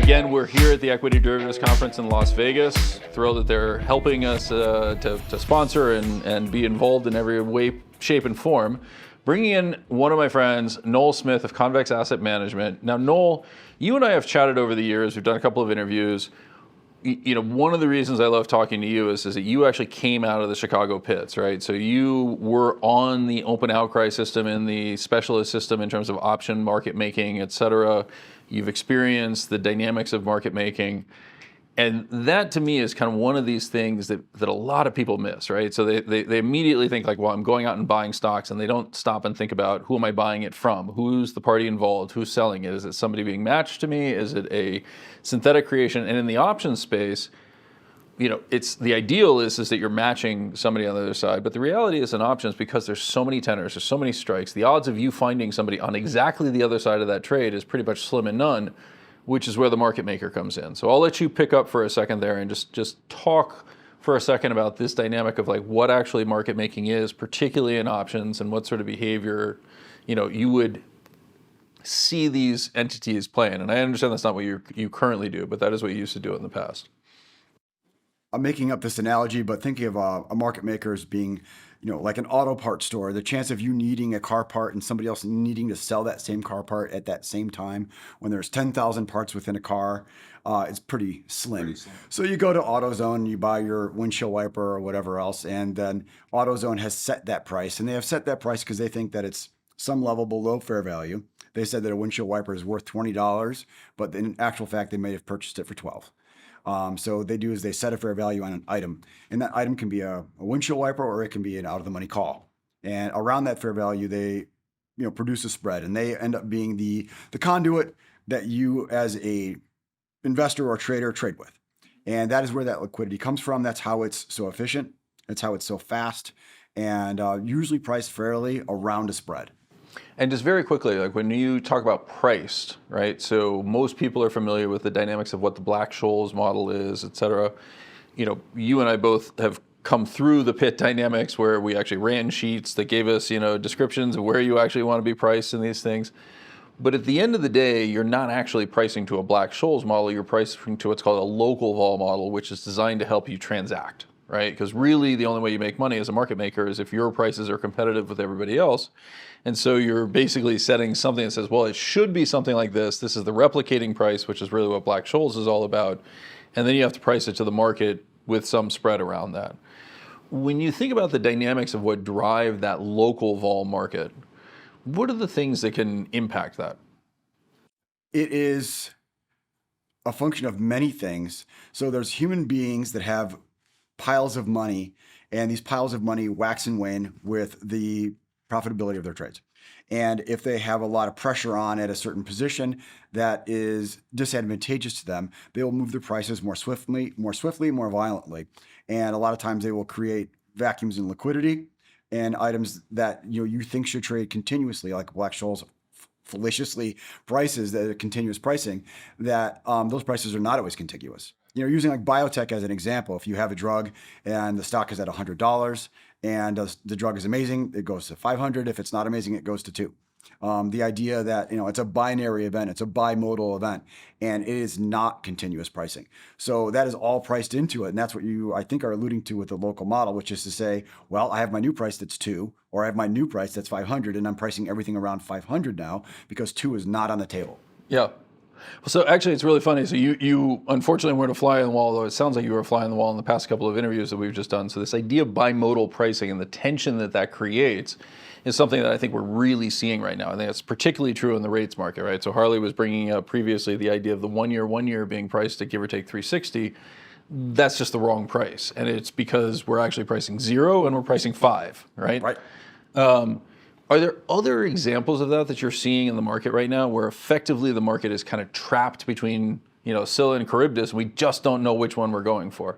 Again, we're here at the Equity Derivatives Conference in Las Vegas. Thrilled that they're helping us to sponsor and be involved in every way, shape, and form. Bringing in one of my friends, Noel Smith of Convex Asset Management. Now, Noel, you and I have chatted over the years. We've done a couple of interviews. You know, one of the reasons I love talking to you is that you actually came out of the Chicago pits, right? So you were on the open outcry system and the specialist system in terms of option market making, et cetera. You've experienced the dynamics of market making. And that to me is kind of one of these things that a lot of people miss, right? So they immediately think like, well, I'm going out and buying stocks, and they don't stop and think about who am I buying it from? Who's the party involved? Who's selling it? Is it somebody being matched to me? Is it a synthetic creation? And in the options space, you know, it's the ideal is that you're matching somebody on the other side. But the reality is in options, because there's so many tenors, there's so many strikes, the odds of you finding somebody on exactly the other side of that trade is pretty much slim and none, which is where the market maker comes in. So I'll let you pick up for a second there and just talk for a second about this dynamic of like what actually market making is, particularly in options, and what sort of behavior, you know, you would see these entities playing. And I understand that's not what you currently do, but that is what you used to do in the past. I'm making up this analogy, but thinking of a market maker as being, you know, like an auto parts store. The chance of you needing a car part and somebody else needing to sell that same car part at that same time when there's 10,000 parts within a car is pretty slim. So you go to AutoZone, you buy your windshield wiper or whatever else, and then AutoZone has set that price. And they have set that price because they think that it's some level below fair value. They said that a windshield wiper is worth $20, but in actual fact, they may have purchased it for $12. So they do is they set a fair value on an item, and that item can be a windshield wiper or it can be an out of the money call. And around that fair value, they produce a spread, and they end up being the conduit that you as a investor or trader trade with. And that is where that liquidity comes from. That's how it's so efficient. That's how it's so fast, and usually priced fairly around a spread. And just very quickly, like when you talk about priced, right? So most people are familiar with the dynamics of what the Black-Scholes model is, et cetera. You know, you and I both have come through the pit dynamics where we actually ran sheets that gave us, descriptions of where you actually want to be priced in these things. But at the end of the day, you're not actually pricing to a Black-Scholes model. You're pricing to what's called a local vol model, which is designed to help you transact, right? Because really the only way you make money as a market maker is if your prices are competitive with everybody else. And so you're basically setting something that says, well, it should be something like this. This is the replicating price, which is really what Black-Scholes is all about. And then you have to price it to the market with some spread around that. When you think about the dynamics of what drive that local vol market, what are the things that can impact that? It is a function of many things. So there's human beings that have piles of money, and these piles of money wax and wane with the profitability of their trades. And if they have a lot of pressure on at a certain position that is disadvantageous to them, they will move their prices more swiftly, more violently. And a lot of times they will create vacuums in liquidity and items that you think should trade continuously, like Black-Scholes fallaciously prices that are continuous pricing, that those prices are not always contiguous. Using like biotech as an example, if you have a drug and the stock is at $100 and the drug is amazing, it goes to 500. If it's not amazing, it goes to 2. The idea that, it's a binary event, it's a bimodal event, and it is not continuous pricing. So that is all priced into it. And that's what you, I think, are alluding to with the local model, which is to say, well, I have my new price that's 2, or I have my new price that's 500, and I'm pricing everything around 500 now because 2 is not on the table. Yeah. Well, so actually, it's really funny. So you unfortunately weren't a fly on the wall, though it sounds like you were a fly on the wall in the past couple of interviews that we've just done. So this idea of bimodal pricing and the tension that creates is something that I think we're really seeing right now. I think it's particularly true in the rates market, right? So Harley was bringing up previously the idea of the one year being priced at give or take 360. That's just the wrong price. And it's because we're actually pricing 0 and we're pricing 5, right? Right. Are there other examples of that you're seeing in the market right now where effectively the market is kind of trapped between, Scylla and Charybdis, and we just don't know which one we're going for?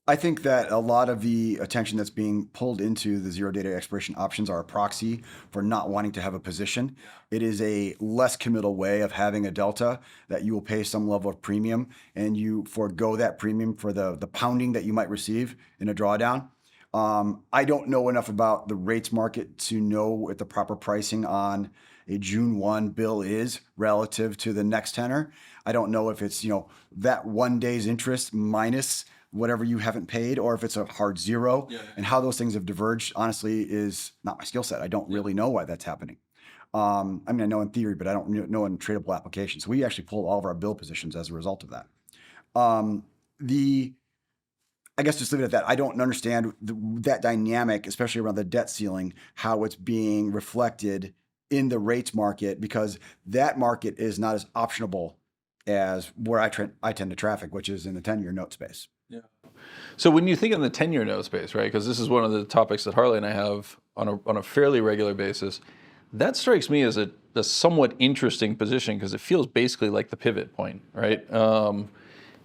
I think that a lot of the attention that's being pulled into the zero data expiration options are a proxy for not wanting to have a position. It is a less committal way of having a delta that you will pay some level of premium, and you forego that premium for the pounding that you might receive in a drawdown. I don't know enough about the rates market to know what the proper pricing on a June 1 bill is relative to the next tenor. I don't know if it's, that 1 day's interest minus whatever you haven't paid, or if it's a hard zero. And how those things have diverged, honestly, is not my skill set. I don't really know why that's happening. I know in theory, but I don't know in tradable applications. So we actually pulled all of our bill positions as a result of that. I guess just leave it at that. I don't understand that dynamic, especially around the debt ceiling, how it's being reflected in the rates market, because that market is not as optionable as where I tend to traffic, which is in the 10-year note space. Yeah. So when you think in the 10-year note space, right, because this is one of the topics that Harley and I have on a fairly regular basis, that strikes me as a somewhat interesting position because it feels basically like the pivot point, right?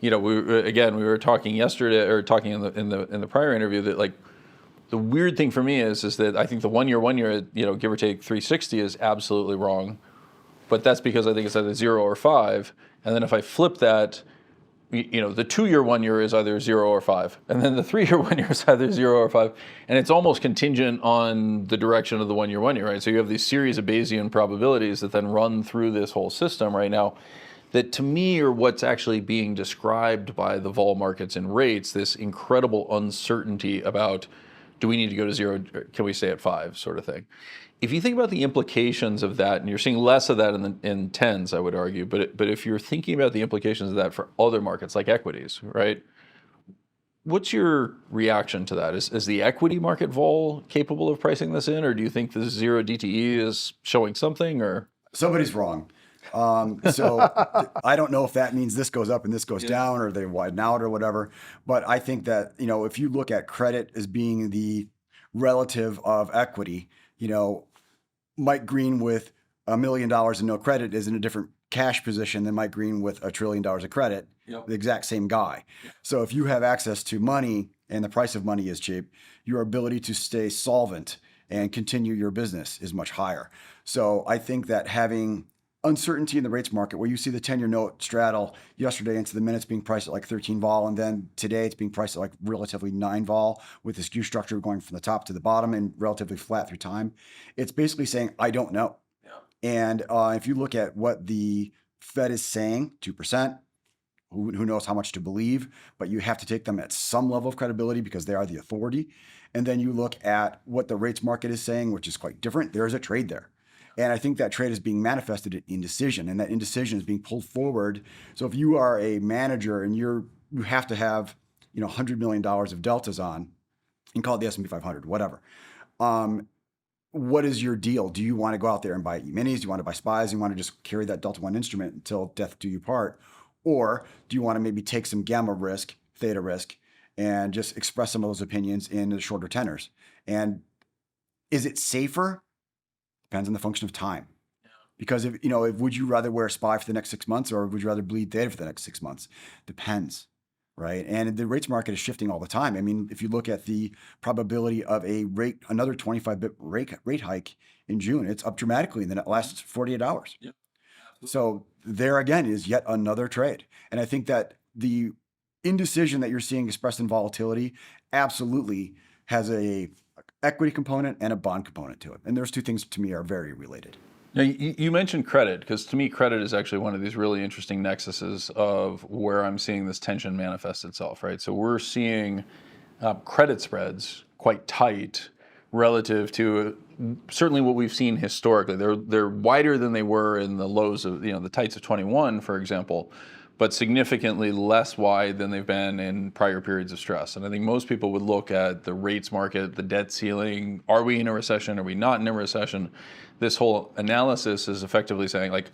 We were talking yesterday, or talking in the prior interview, that like the weird thing for me is that I think the one year, give or take 360 is absolutely wrong, but that's because I think it's either 0 or 5, and then if I flip that, the 2-year 1 year is either 0 or 5, and then the 3-year 1 year is either 0 or 5, and it's almost contingent on the direction of the 1-year 1 year, right? So you have these series of Bayesian probabilities that then run through this whole system right now, that to me are what's actually being described by the vol markets and rates, this incredible uncertainty about, do we need to go to 0, or can we stay at 5, sort of thing. If you think about the implications of that, and you're seeing less of that in tens, I would argue, but if you're thinking about the implications of that for other markets like equities, right? What's your reaction to that? Is the equity market vol capable of pricing this in, or do you think the 0 DTE is showing something, or? Somebody's wrong. So I don't know if that means this goes up and this goes down, or they widen out or whatever. But I think that, if you look at credit as being the relative of equity, Mike Green with $1 million in no credit is in a different cash position than Mike Green with $1 trillion of credit, the exact same guy. So if you have access to money and the price of money is cheap, your ability to stay solvent and continue your business is much higher. So I think that having uncertainty in the rates market, where you see the 10-year note straddle yesterday into the minutes being priced at like 13 vol, and then today it's being priced at like relatively 9 vol, with the skew structure going from the top to the bottom and relatively flat through time. It's basically saying, I don't know. And if you look at what the Fed is saying, 2%, who knows how much to believe, but you have to take them at some level of credibility because they are the authority. And then you look at what the rates market is saying, which is quite different. There is a trade there. And I think that trade is being manifested in indecision, and that indecision is being pulled forward. So if you are a manager and you have to have $100 million of deltas on, and call it the S&P 500, whatever. What is your deal? Do you want to go out there and buy E-minis? Do you want to buy SPYs? Do you want to just carry that Delta 1 instrument until death do you part? Or do you want to maybe take some gamma risk, theta risk, and just express some of those opinions in the shorter tenors? And is it safer? Depends on the function of time. Because if would you rather wear a SPY for the next 6 months, or would you rather bleed theta for the next 6 months? Depends, right? And the rates market is shifting all the time. I mean, if you look at the probability of another 25 bip rate hike in June, it's up dramatically in the last 48 hours. Yep. So there again is yet another trade. And I think that the indecision that you're seeing expressed in volatility absolutely has a equity component and a bond component to it. And those two things to me are very related. Now, you mentioned credit, because to me, credit is actually one of these really interesting nexuses of where I'm seeing this tension manifest itself, right? So we're seeing credit spreads quite tight relative to certainly what we've seen historically. They're wider than they were in the lows of, the tights of 21, for example, but significantly less wide than they've been in prior periods of stress. And I think most people would look at the rates market, the debt ceiling, are we in a recession, are we not in a recession? This whole analysis is effectively saying, like,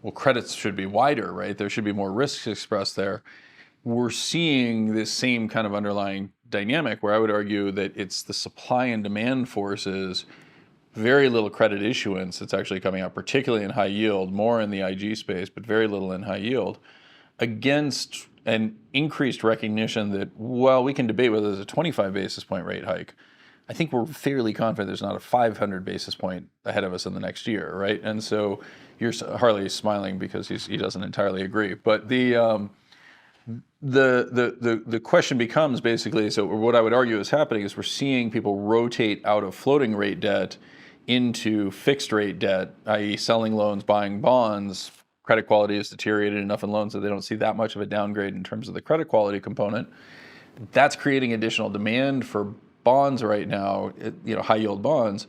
well, credits should be wider, right? There should be more risks expressed there. We're seeing this same kind of underlying dynamic where I would argue that it's the supply and demand forces, very little credit issuance that's actually coming out, particularly in high yield, more in the IG space, but very little in high yield, against an increased recognition that, well, we can debate whether there's a 25 basis point rate hike. I think we're fairly confident there's not a 500 basis point ahead of us in the next year, right? And so Harley's smiling because he doesn't entirely agree. But the question becomes basically, so what I would argue is happening is we're seeing people rotate out of floating rate debt into fixed rate debt, i.e. selling loans, buying bonds, credit quality is deteriorated enough in loans that they don't see that much of a downgrade in terms of the credit quality component. That's creating additional demand for bonds right now, high yield bonds,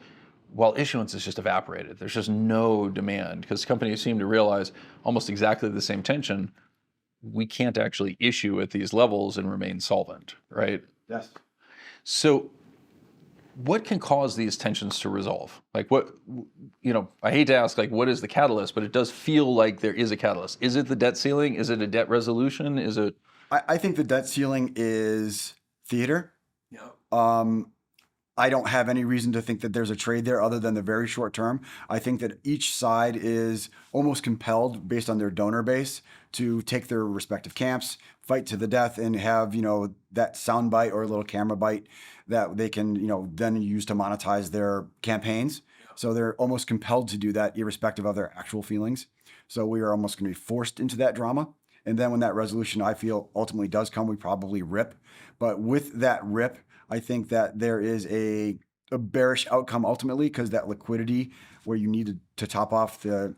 while issuance is just evaporated. There's just no demand because companies seem to realize almost exactly the same tension. We can't actually issue at these levels and remain solvent, right? Yes. So what can cause these tensions to resolve? Like what, I hate to ask, like, what is the catalyst, but it does feel like there is a catalyst. Is it the debt ceiling? Is it a debt resolution? Is it? I think the debt ceiling is theater. Yeah. I don't have any reason to think that there's a trade there other than the very short term. I think that each side is almost compelled based on their donor base to take their respective camps, fight to the death, and have, that sound bite or a little camera bite that they can, then use to monetize their campaigns. Yeah. So they're almost compelled to do that irrespective of their actual feelings. So we are almost going to be forced into that drama. And then when that resolution, I feel, ultimately does come, we probably rip. But with that rip, I think that there is a bearish outcome ultimately because that liquidity where you need to top off the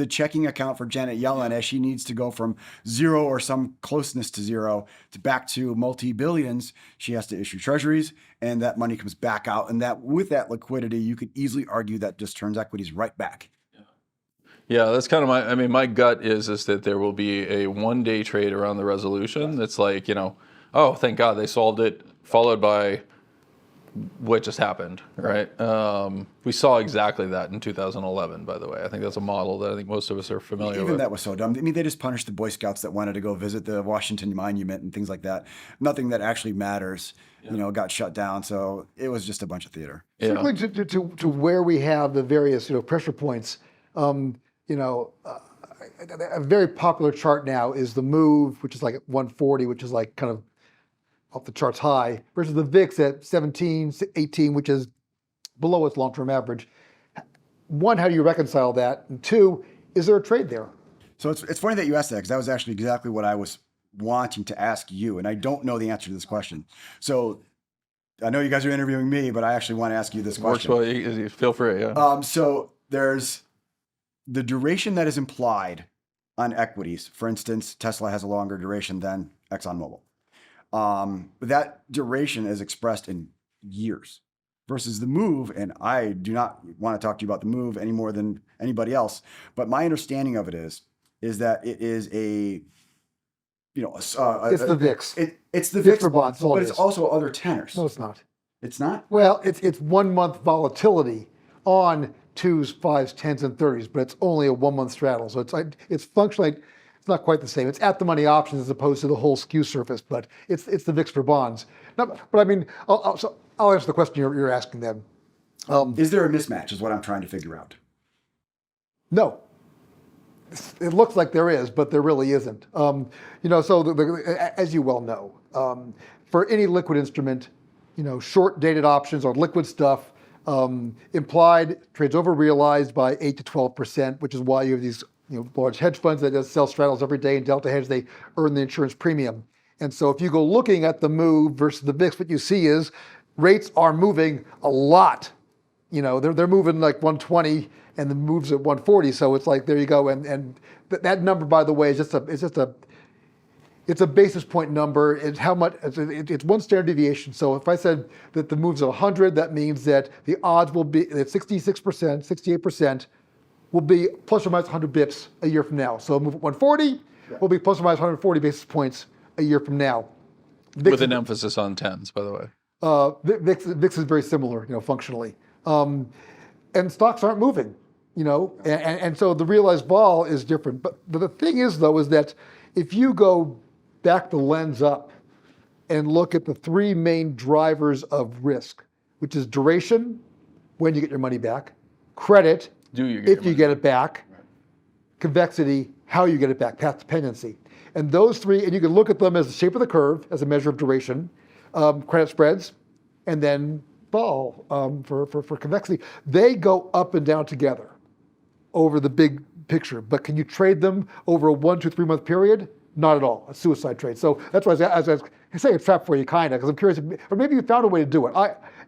checking account for Janet Yellen as she needs to go from zero or some closeness to zero to back to multi-billions, she has to issue treasuries and that money comes back out. And that with that liquidity, you could easily argue that just turns equities right back. Yeah, that's kind of my gut is that there will be a one-day trade around the resolution that's like, oh, thank God they solved it, followed by what just happened, right? We saw exactly that in 2011, by the way. I think that's a model that I think most of us are familiar with. Even that was so dumb. I mean, they just punished the Boy Scouts that wanted to go visit the Washington Monument and things like that. Nothing that actually matters, got shut down. So it was just a bunch of theater. Yeah. Circling to where we have the various, pressure points, a very popular chart now is the move, which is like at 140, which is like kind of off the charts high, versus the VIX at 17, 18, which is below its long-term average. One, how do you reconcile that? And two, is there a trade there? So it's funny that you asked that because that was actually exactly what I was wanting to ask you, and I don't know the answer to this question. So I know you guys are interviewing me, but I actually want to ask you this question. Works well. Feel free. Yeah. So there's the duration that is implied on equities. For instance, Tesla has a longer duration than ExxonMobil. But that duration is expressed in years versus the move. And I do not want to talk to you about the move any more than anybody else. But my understanding of it is that it is it's the VIX. It's the VIX for bonds, but it's also other tenors. No, it's not. It's not? Well, it's 1 month volatility on 2s, 5s, 10s, and 30s, but it's only a 1 month straddle. So it's functionally, it's not quite the same. It's at the money options as opposed to the whole skew surface, but it's the VIX for bonds. But I mean, I'll answer the question you're asking then. Is there a mismatch is what I'm trying to figure out. No. It looks like there is, but there really isn't. So as you well know, for any liquid instrument, short dated options or liquid stuff, implied trades over realized by 8 to 12%, which is why you have these large hedge funds that just sell straddles every day. In Delta Hedge, they earn the insurance premium. And so if you go looking at the move versus the VIX, what you see is rates are moving a lot. They're moving like 120 and the moves at 140. So it's like, there you go. And that number, by the way, it's a basis point number. It's how much, it's one standard deviation. So if I said that the move's at 100, that means that the odds will be at 66%, 68% will be plus or minus 100 bips a year from now. So a move at 140 will be plus or minus 140 basis points a year from now. With an emphasis on tens, by the way. VIX is very similar, functionally. And stocks aren't moving, and so the realized vol is different. But the thing is, though, is that if you go back the lens up and look at the three main drivers of risk, which is duration, when you get your money back, credit, if you get it back, convexity, how you get it back, path dependency. And those three, and you can look at them as the shape of the curve, as a measure of duration, credit spreads, and then vol for convexity. They go up and down together over the big picture. But can you trade them over a 1 to 3 month period? Not at all. A suicide trade. So that's why I say a trap for you, kind of, because I'm curious, or maybe you found a way to do it.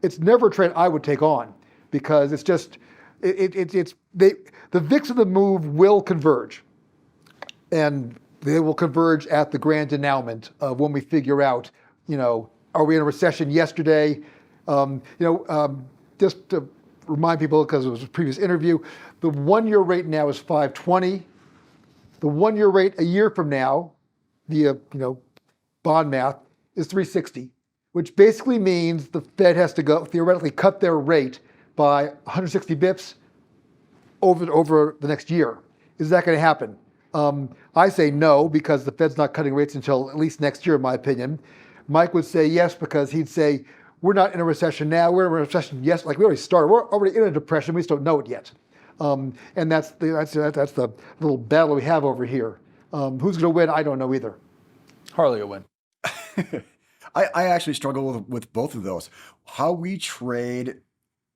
It's never a trade I would take on, because it's just, the VIX of the move will converge. And they will converge at the grand denouement of when we figure out, are we in a recession yesterday? Just to remind people, because it was a previous interview, the 1-year rate now is 5.20. The 1-year rate a year from now, via bond math, is 3.60, which basically means the Fed has to go theoretically cut their rate by 160 bips over the next year. Is that going to happen? I say no, because the Fed's not cutting rates until at least next year, in my opinion. Mike would say yes, because he'd say, we're not in a recession now, we're in a recession, yes, like we already started. We're already in a depression, we just don't know it yet. And that's the little battle we have over here. Who's going to win? I don't know either. Harley will win. I actually struggle with both of those. How we trade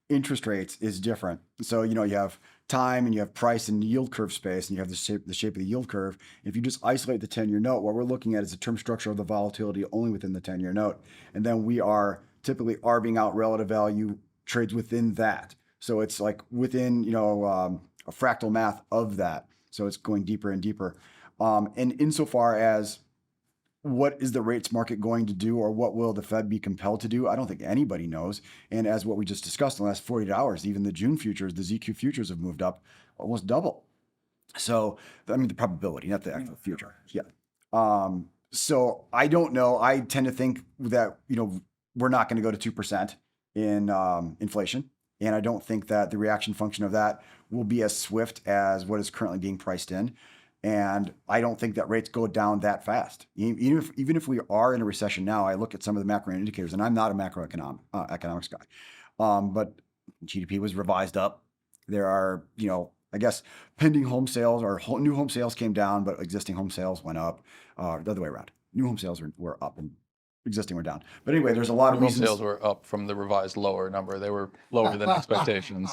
interest rates is different. So, you have time and you have price and yield curve space, and you have the shape of the yield curve. If you just isolate the 10-year note, what we're looking at is the term structure of the volatility only within the 10-year note. And then we are typically arbing out relative value trades within that. So it's like within, a fractal math of that. So it's going deeper and deeper. And insofar as what is the rates market going to do, or what will the Fed be compelled to do? I don't think anybody knows. And as what we just discussed in the last 48 hours, even the June futures, the ZQ futures have moved up almost double. So, the probability, not the actual future. Yeah. So I don't know. I tend to think that, we're not going to go to 2% in inflation. And I don't think that the reaction function of that will be as swift as what is currently being priced in. And I don't think that rates go down that fast. Even if we are in a recession now, I look at some of the macro indicators, and I'm not a macroeconomics guy, but GDP was revised up. There are, I guess, pending home sales, or new home sales came down, but existing home sales went up. The other way around. New home sales were up and existing were down. But anyway, there's a lot of Home reasons. sales were up from the revised lower number. They were lower than expectations.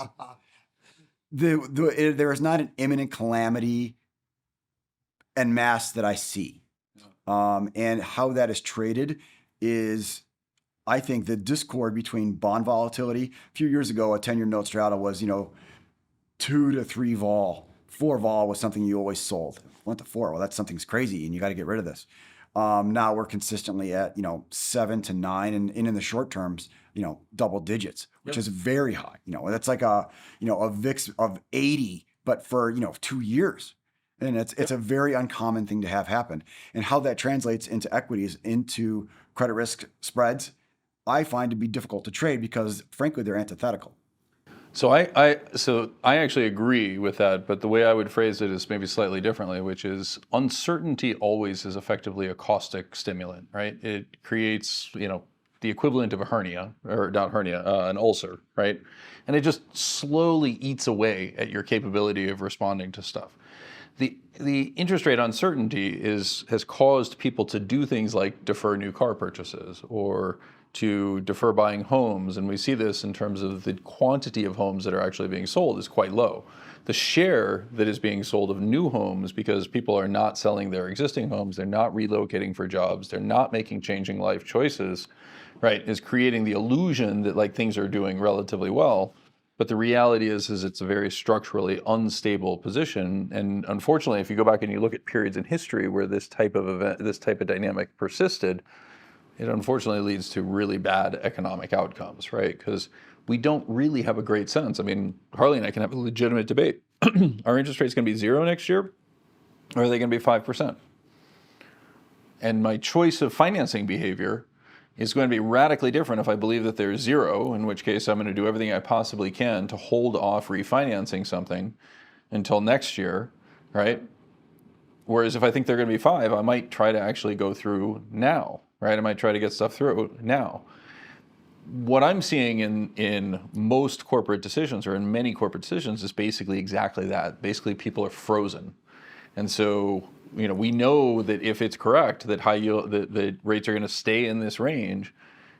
There is not an imminent calamity en masse that I see. And how that is traded is, I think, the discord between bond volatility. A few years ago, a 10-year note strata was, 2 to 3 vol. 4 vol was something you always sold. Went to 4. Well, something's crazy, and you got to get rid of this. Now we're consistently at, 7 to 9, and in the short terms, double digits, which is very high. That's like a VIX of 80, but for, 2 years. And it's a very uncommon thing to have happen. And how that translates into equities, into credit risk spreads, I find to be difficult to trade, because frankly, they're antithetical. So I actually agree with that, but the way I would phrase it is maybe slightly differently, which is uncertainty always is effectively a caustic stimulant, right? It creates, the equivalent of a hernia, or not hernia, an ulcer, right? And it just slowly eats away at your capability of responding to stuff. The interest rate uncertainty has caused people to do things like defer new car purchases, or to defer buying homes. And we see this in terms of the quantity of homes that are actually being sold is quite low. The share that is being sold of new homes, because people are not selling their existing homes, they're not relocating for jobs, they're not making changing life choices, right, is creating the illusion that things are doing relatively well. But the reality is it's a very structurally unstable position. And unfortunately, if you go back and you look at periods in history where this type of event, this type of dynamic persisted, it unfortunately leads to really bad economic outcomes, right? Because we don't really have a great sense. Harley and I can have a legitimate debate. Are interest rates going to be 0 next year? Or are they going to be 5%? And my choice of financing behavior is going to be radically different if I believe that they're 0, in which case I'm going to do everything I possibly can to hold off refinancing something until next year, right? Whereas if I think they're going to be 5, I might try to actually go through now, right? I might try to get stuff through now. What I'm seeing in most corporate decisions, or in many corporate decisions, is basically exactly that. Basically, people are frozen. And so, we know that if it's correct that high yield, that rates are going to stay in this range,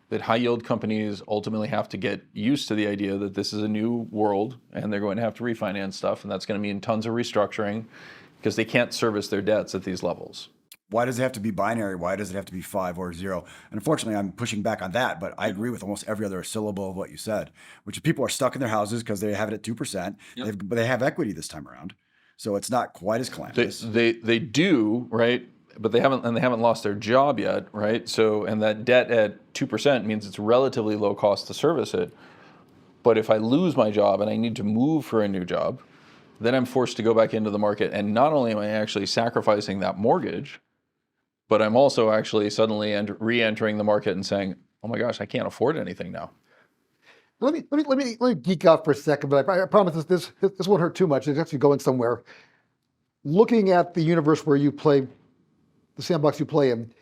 that high yield companies ultimately have to get used to the idea that this is a new world, and they're going to have to refinance stuff, and that's going to mean tons of restructuring, because they can't service their debts at these levels. Why does it have to be binary? Why does it have to be 5 or 0? And unfortunately, I'm pushing back on that, but I agree with almost every other syllable of what you said, which is people are stuck in their houses because they have it at 2%, but they have equity this time around. So it's not quite as calamitous. They do, right? But they haven't lost their job yet, right? So, and that debt at 2% means it's relatively low cost to service it. But if I lose my job and I need to move for a new job, then I'm forced to go back into the market. And not only am I actually sacrificing that mortgage, but I'm also actually suddenly re-entering the market and saying, "Oh my gosh, I can't afford anything now." Let me geek out for a second, but I promise this won't hurt too much. It's actually going somewhere. Looking at the universe where you play, the sandbox you play in,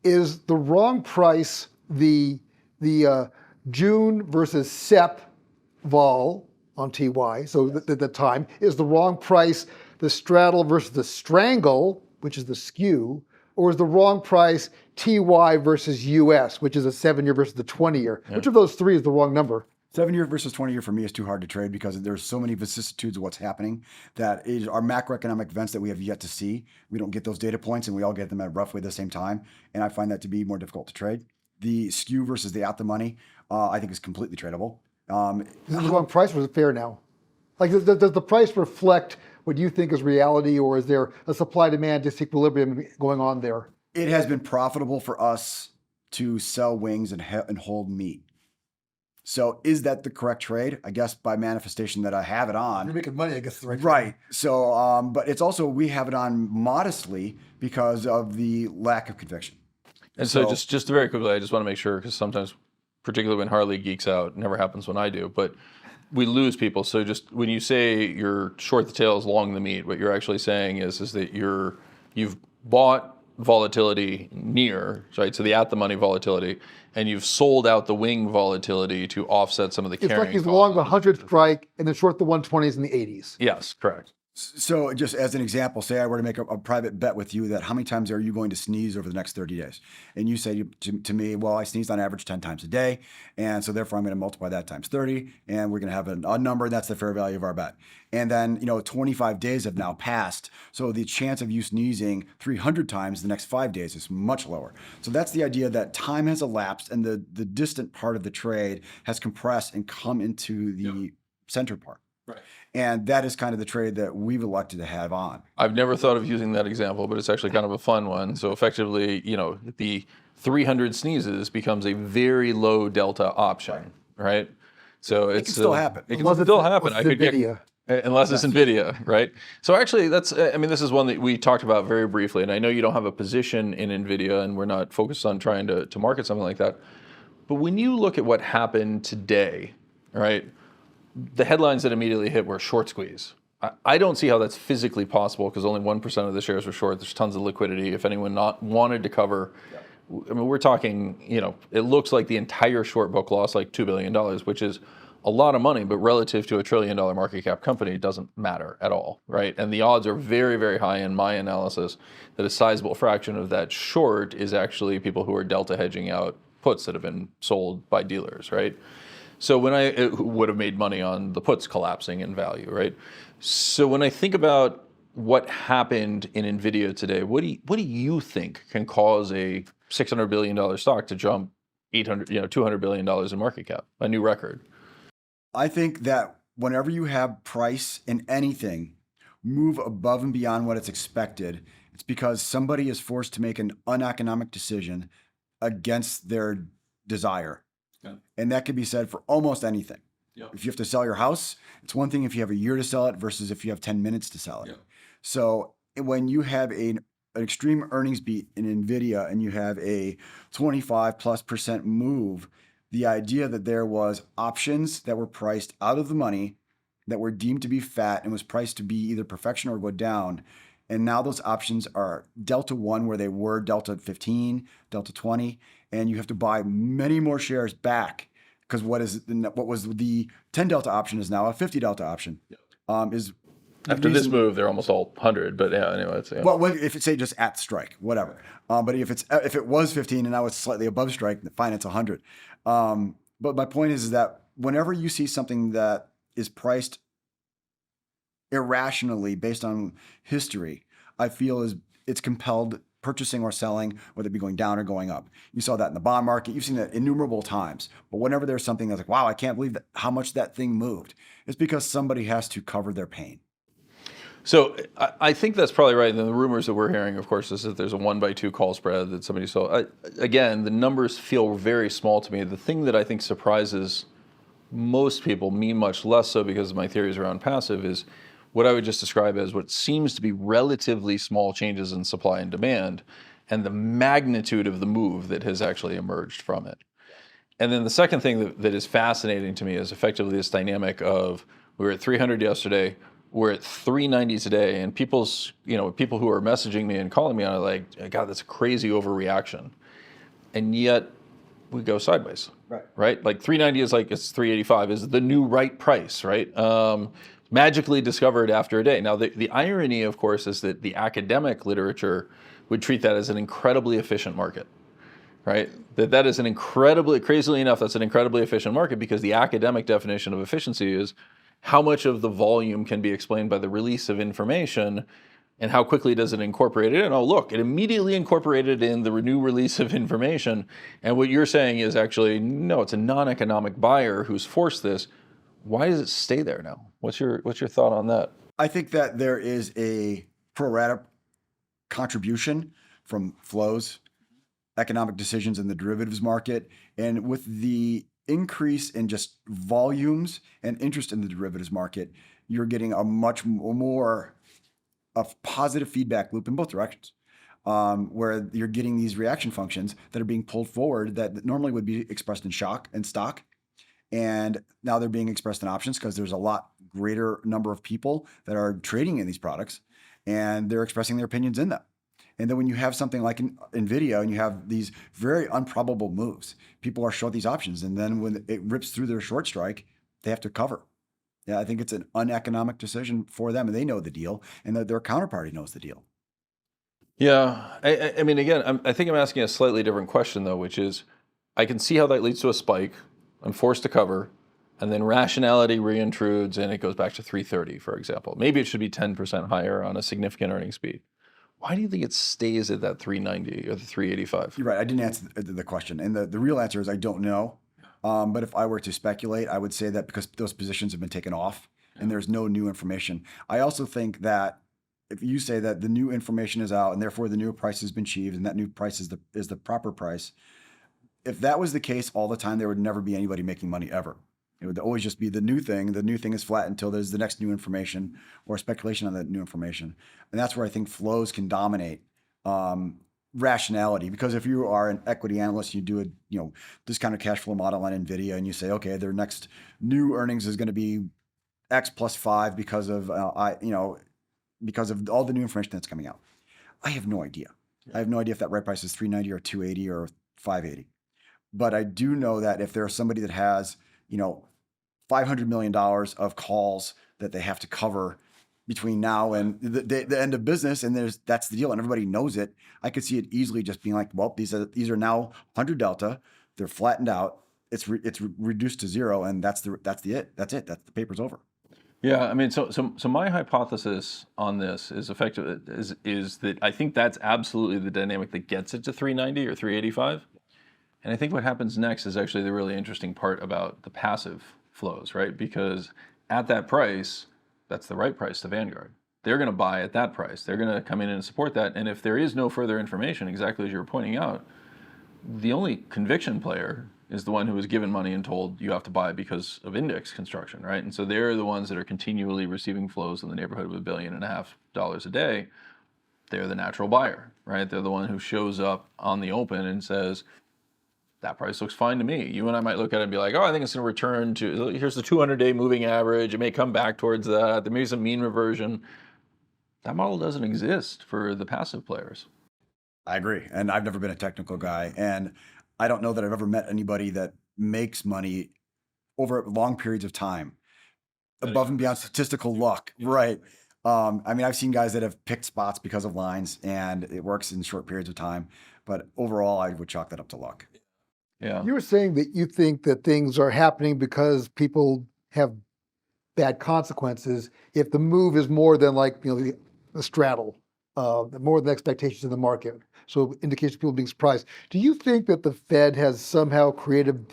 is the wrong price the June versus Sep vol on TY, so the time, is the wrong price the straddle versus the strangle, which is the skew, or is the wrong price TY versus US, which is a 7-year versus the 20-year? Which of those three is the wrong number? 7-year versus 20-year for me is too hard to trade because there's so many vicissitudes of what's happening that is our macroeconomic events that we have yet to see. We don't get those data points and we all get them at roughly the same time. And I find that to be more difficult to trade. The skew versus the at the money, I think is completely tradable. Is it the wrong price or is it fair now? Like, does the price reflect what you think is reality, or is there a supply-demand disequilibrium going on there? It has been profitable for us to sell wings and hold meat. So is that the correct trade? I guess by manifestation that I have it on. You're making money, I guess. Right. So, but it's also, we have it on modestly because of the lack of conviction. And so just very quickly, I just want to make sure, because sometimes, particularly when Harley geeks out, it never happens when I do, but we lose people. So just when you say you're short the tails, long the meat, what you're actually saying is that you've bought volatility near, right? So the at the money volatility, and you've sold out the wing volatility to offset some of the carrying costs. It's like he's long the 100 strike and then short the 120s and the 80s. Yes, correct. So just as an example, say I were to make a private bet with you that how many times are you going to sneeze over the next 30 days? And you say to me, well, I sneezed on average 10 times a day. And so therefore I'm going to multiply that times 30 and we're going to have a number. That's the fair value of our bet. And then, 25 days have now passed. So the chance of you sneezing 300 times the next 5 days is much lower. So that's the idea that time has elapsed and the distant part of the trade has compressed and come into the center part. Right. And that is kind of the trade that we've elected to have on. I've never thought of using that example, but it's actually kind of a fun one. So effectively, the 300 sneezes becomes a very low delta option, right? So It can still happen. It can still happen. I could NVIDIA. Unless it's NVIDIA, right? So actually, this is one that we talked about very briefly, and I know you don't have a position in NVIDIA, and we're not focused on trying to market something like that. But when you look at what happened today, right? The headlines that immediately hit were short squeeze. I don't see how that's physically possible because only 1% of the shares were short. There's tons of liquidity. If anyone wanted to cover, we're talking, it looks like the entire short book lost like $2 billion, which is a lot of money, but relative to a $1 trillion market cap company, it doesn't matter at all, right? And the odds are very, very high in my analysis that a sizable fraction of that short is actually people who are delta hedging out puts that have been sold by dealers, right? So who would have made money on the puts collapsing in value, right? So when I think about what happened in NVIDIA today, what do you think can cause a $600 billion stock to jump $200 billion in market cap, a new record? I think that whenever you have price in anything move above and beyond what it's expected, it's because somebody is forced to make an uneconomic decision against their desire. Yeah. And that could be said for almost anything. Yeah. If you have to sell your house, it's one thing if you have a year to sell it versus if you have 10 minutes to sell it. Yeah. So when you have an extreme earnings beat in NVIDIA and you have a 25+% move, the idea that there was options that were priced out of the money that were deemed to be fat and was priced to be either perfection or go down. And now those options are Delta 1 where they were Delta 15, Delta 20, and you have to buy many more shares back because what was the 10 Delta option is now a 50 Delta option. Yep. After this move, they're almost all 100, but yeah, anyway. Yeah. Well, if it's say just at strike, whatever. But if it was 15 and now it's slightly above strike, fine, it's 100. But my point is that whenever you see something that is priced irrationally based on history, I feel it's compelled purchasing or selling, whether it be going down or going up. You saw that in the bond market. You've seen that innumerable times. But whenever there's something that's like, wow, I can't believe how much that thing moved, it's because somebody has to cover their pain. So I think that's probably right. And the rumors that we're hearing, of course, is that there's a 1-by-2 call spread that somebody saw. Again, the numbers feel very small to me. The thing that I think surprises most people, me much less so because of my theories around passive, is what I would just describe as what seems to be relatively small changes in supply and demand, and the magnitude of the move that has actually emerged from it. And then the second thing that is fascinating to me is effectively this dynamic of we were at 300 yesterday, we're at 390 today, and people who are messaging me and calling me on it like, God, that's a crazy overreaction. And yet we go sideways, right? Like 390 is like, it's 385 is the new right price, right? Magically discovered after a day. Now, the irony, of course, is that the academic literature would treat that as an incredibly efficient market, right? That is an incredibly, crazily enough, that's an incredibly efficient market because the academic definition of efficiency is how much of the volume can be explained by the release of information and how quickly does it incorporate it in? Oh, look, it immediately incorporated in the new release of information. And what you're saying is actually, no, it's a non-economic buyer who's forced this. Why does it stay there now? What's your thought on that? I think that there is a pro rata contribution from flows, economic decisions in the derivatives market, and with the increase in just volumes and interest in the derivatives market, you're getting a much more of positive feedback loop in both directions, where you're getting these reaction functions that are being pulled forward that normally would be expressed in stock, and now they're being expressed in options because there's a lot greater number of people that are trading in these products, and they're expressing their opinions in them. And then when you have something like NVIDIA and you have these very improbable moves, people are short these options, and then when it rips through their short strike, they have to cover. Yeah, I think it's an uneconomic decision for them, and they know the deal, and their counterparty knows the deal. Yeah, I mean, again, I think I'm asking a slightly different question though, which is, I can see how that leads to a spike. I'm forced to cover, and then rationality reintrudes, and it goes back to 330, for example. Maybe it should be 10% higher on a significant earnings beat. Why do you think it stays at that 390 or the 385? You're right. I didn't answer the question, and the real answer is I don't know. But if I were to speculate, I would say that because those positions have been taken off and there's no new information. I also think that if you say that the new information is out and therefore the new price has been achieved and that new price is the proper price, if that was the case all the time, there would never be anybody making money ever. It would always just be the new thing. The new thing is flat until there's the next new information or speculation on that new information. And that's where I think flows can dominate rationality. Because if you are an equity analyst, you do a discounted cash flow model on NVIDIA, and you say, okay, their next new earnings is going to be X plus 5 because of because of all the new information that's coming out. I have no idea. I have no idea if that right price is 390 or 280 or 580. But I do know that if there's somebody that has, $500 million of calls that they have to cover between now and the end of business, and that's the deal, and everybody knows it, I could see it easily just being like, well, these are now 100 delta, they're flattened out, it's reduced to zero, and that's it. That's it. That's the paper's over. Yeah, I mean, so my hypothesis on this is is that I think that's absolutely the dynamic that gets it to 390 or 385. And I think what happens next is actually the really interesting part about the passive flows, right? Because at that price, that's the right price to Vanguard. They're going to buy at that price. They're going to come in and support that. And if there is no further information, exactly as you were pointing out, the only conviction player is the one who was given money and told you have to buy because of index construction, right? And so they're the ones that are continually receiving flows in the neighborhood of $1.5 billion a day. They're the natural buyer, right? They're the one who shows up on the open and says, that price looks fine to me. You and I might look at it and be like, oh, I think it's going to return to, here's the 200-day moving average. It may come back towards that. There may be some mean reversion. That model doesn't exist for the passive players. I agree. And I've never been a technical guy. And I don't know that I've ever met anybody that makes money over long periods of time above and beyond statistical luck. Right. I mean, I've seen guys that have picked spots because of lines and it works in short periods of time. But overall, I would chalk that up to luck. Yeah. You were saying that you think that things are happening because people have bad consequences if the move is more than like, the straddle, more than expectations in the market. So indication of people being surprised. Do you think that the Fed has somehow created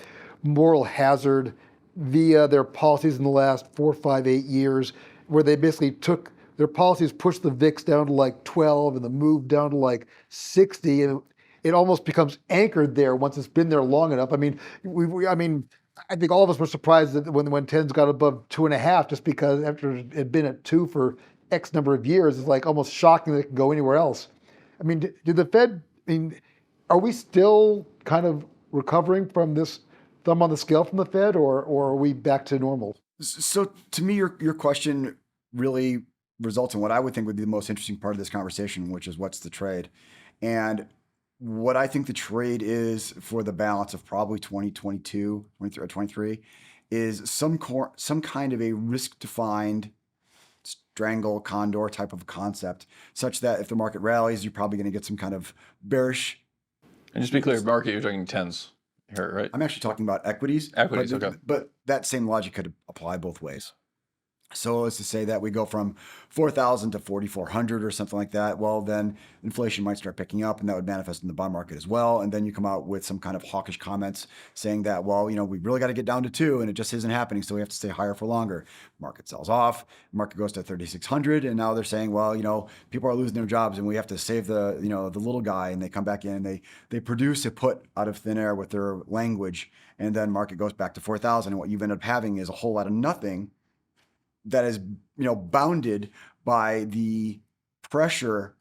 moral hazard via their policies in the last 4, 5, 8 years, where they basically took their policies, pushed the VIX down to like 12 and the move down to like 60, and it almost becomes anchored there once it's been there long enough? I mean, I mean, I think all of us were surprised that when tens got above 2.5, just because after it had been at 2 for X number of years, it's like almost shocking that it can go anywhere else. I mean, did the Fed, I mean, are we still kind of recovering from this thumb on the scale from the Fed, or are we back to normal? So to me, your question really results in what I would think would be the most interesting part of this conversation, which is what's the trade? And what I think the trade is for the balance of probably 2022, 23, or 23 is some kind of a risk-defined strangle condor type of concept, such that if the market rallies, you're probably going to get some kind of bearish. And just to be clear, market, you're talking tens here, right? I'm actually talking about equities. Equities, okay. But that same logic could apply both ways. So as to say that we go from 4,000 to 4,400 or something like that, well, then inflation might start picking up, and that would manifest in the bond market as well. And then you come out with some kind of hawkish comments saying that, well, we really got to get down to 2, and it just isn't happening, so we have to stay higher for longer. Market sells off, market goes to 3,600, and now they're saying, well, people are losing their jobs, and we have to save the little guy, and they come back in, and they produce a put out of thin air with their language, and then market goes back to 4,000, and what you've ended up having is a whole lot of nothing that is, bounded by the pressure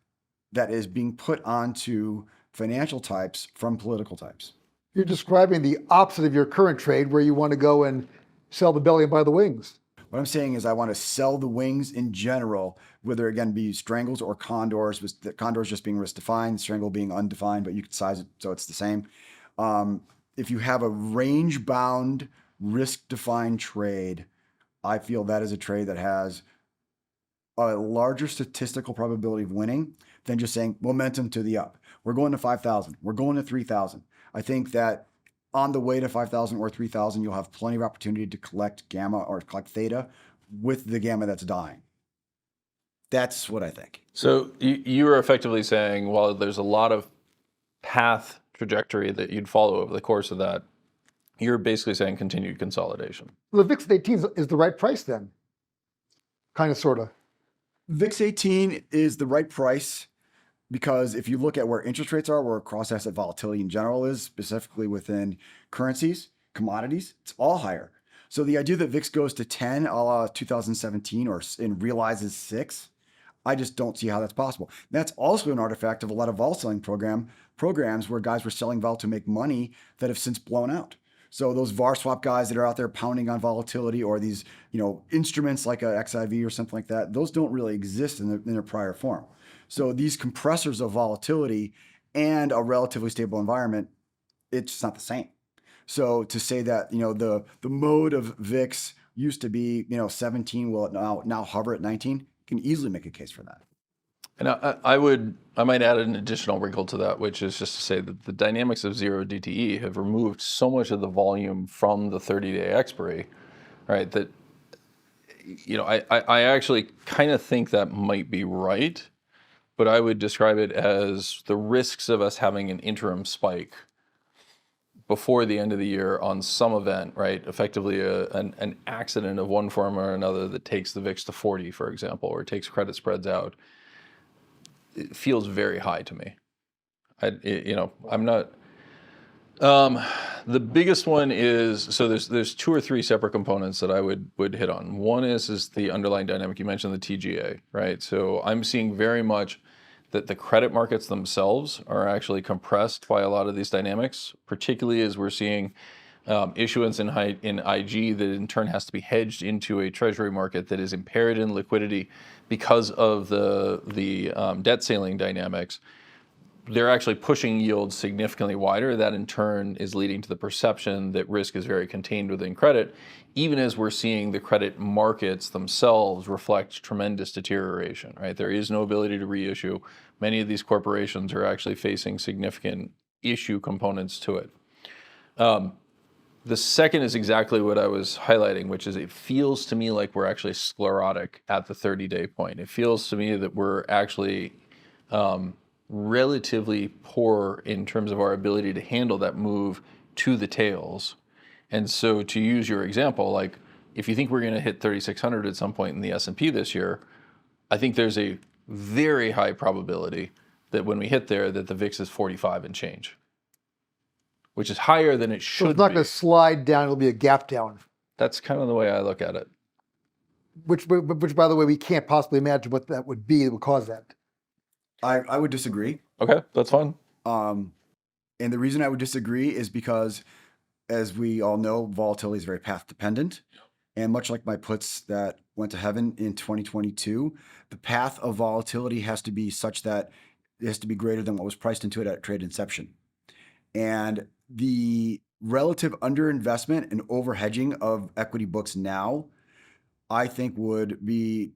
that is being put onto financial types from political types. You're describing the opposite of your current trade, where you want to go and sell the belly and buy the wings. What I'm saying is I want to sell the wings in general, whether again be strangles or condors, with the condors just being risk defined, strangle being undefined, but you could size it so it's the same. If you have a range bound risk defined trade, I feel that is a trade that has a larger statistical probability of winning than just saying momentum to the up. We're going to 5,000. We're going to 3,000. I think that on the way to 5,000 or 3,000, you'll have plenty of opportunity to collect gamma or collect theta with the gamma that's dying. That's what I think. So you are effectively saying, while there's a lot of path trajectory that you'd follow over the course of that, you're basically saying continued consolidation. The VIX at 18 is the right price then, kind of, sort of. VIX 18 is the right price because if you look at where interest rates are, where cross-asset volatility in general is, specifically within currencies, commodities, it's all higher. So the idea that VIX goes to 10 a la 2017 and realizes 6, I just don't see how that's possible. That's also an artifact of a lot of vol selling programs where guys were selling vol to make money that have since blown out. So those VAR swap guys that are out there pounding on volatility, or these, instruments like a XIV or something like that, those don't really exist in their prior form. So these compressors of volatility and a relatively stable environment, it's just not the same. So to say that, the mode of VIX used to be, 17, will it now hover at 19, you can easily make a case for that. And I might add an additional wrinkle to that, which is just to say that the dynamics of zero DTE have removed so much of the volume from the 30-day expiry, right? That, I actually kind of think that might be right, but I would describe it as the risks of us having an interim spike before the end of the year on some event, right? Effectively an accident of one form or another that takes the VIX to 40, for example, or takes credit spreads out. It feels very high to me. I'm not. The biggest one is, so there's 2 or 3 separate components that I would hit on. One is the underlying dynamic. You mentioned the TGA, right? So I'm seeing very much that the credit markets themselves are actually compressed by a lot of these dynamics, particularly as we're seeing issuance in IG that in turn has to be hedged into a treasury market that is impaired in liquidity because of the debt ceiling dynamics. They're actually pushing yields significantly wider. That in turn is leading to the perception that risk is very contained within credit, even as we're seeing the credit markets themselves reflect tremendous deterioration, right? There is no ability to reissue. Many of these corporations are actually facing significant issue components to it. The second is exactly what I was highlighting, which is it feels to me like we're actually sclerotic at the 30-day point. It feels to me that we're actually relatively poor in terms of our ability to handle that move to the tails. And so to use your example, like if you think we're going to hit 3,600 at some point in the S&P this year, I think there's a very high probability that when we hit there that the VIX is 45 and change, which is higher than it So should it's not be. going to slide down, it'll be a gap down. That's kind of the way I look at it. Which, by the way, we can't possibly imagine what that would be that would cause that. I would disagree. Okay, that's fine. And the reason I would disagree is because, as we all know, volatility is very path dependent. And much like my puts that went to heaven in 2022, the path of volatility has to be such that it has to be greater than what was priced into it at trade inception. And the relative underinvestment and overhedging of equity books now, I think would be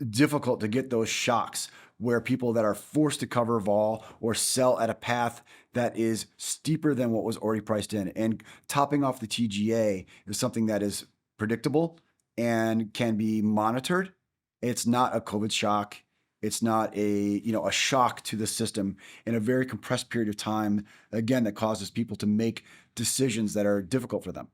difficult to get those shocks where people that are forced to cover vol or sell at a path that is steeper than what was already priced in. And topping off the TGA is something that is predictable and can be monitored. It's not a COVID shock. It's not a shock to the system in a very compressed period of time, again, that causes people to make decisions that are difficult for them.